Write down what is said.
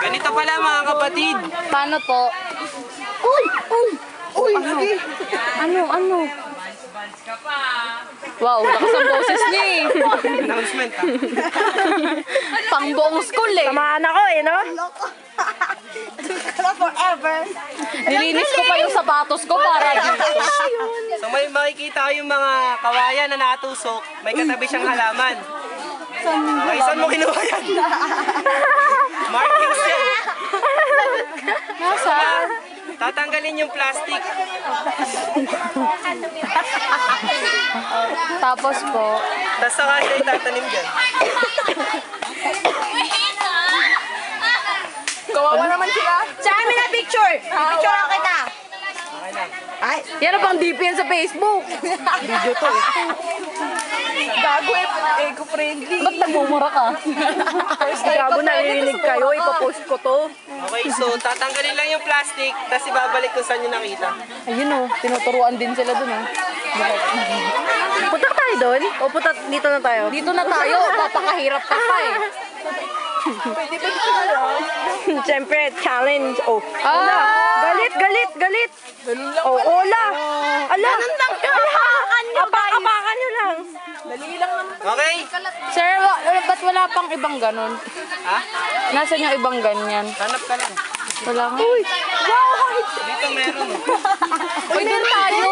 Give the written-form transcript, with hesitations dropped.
Ganito pala mga kapatid. Paano po? Uy! Uy! Ano? Wow, lakas ang boses niya eh. Announcement ha. Pang buong school eh. Tamaan ako eh, no? Forever. Nilinis ko pa yung sapatos ko para dito. So may makikita kayong mga kawayan na natusok. May katabi siyang halaman. Okay, saan mo kinuha yan? Markings yan. Nasa? Tatanggalin yung plastic. Tapos po, Tapos saka siya itatanim dyan. Kawawa naman sila. Sa amin na picture. Picture ako kita. Okay na. Ay, yan ang pang DPN sa Facebook. Video to eh. Gago eh, eco-friendly. Ba't nagmumura ka? Gago narinig kayo, ipapost ko to. Okay, so tatanggalin lang yung plastic, tapos ibabalik kung saan nyo nakita. Ayun o, tinuturuan din sila dun o. Punta ka tayo doon? O punta dito na tayo? Dito na tayo, papakahirap ka pa eh. Siyempre, challenge. Oh. Ah! Galit. Oh, Ola. Ala. Apak-apakan nyo lang. Okay? Sir, ba't wala pang ibang ganon? Ha? Nasaan yung ibang ganyan? Hanap ka lang. Wala nga. Dito meron. Uy, doon tayo!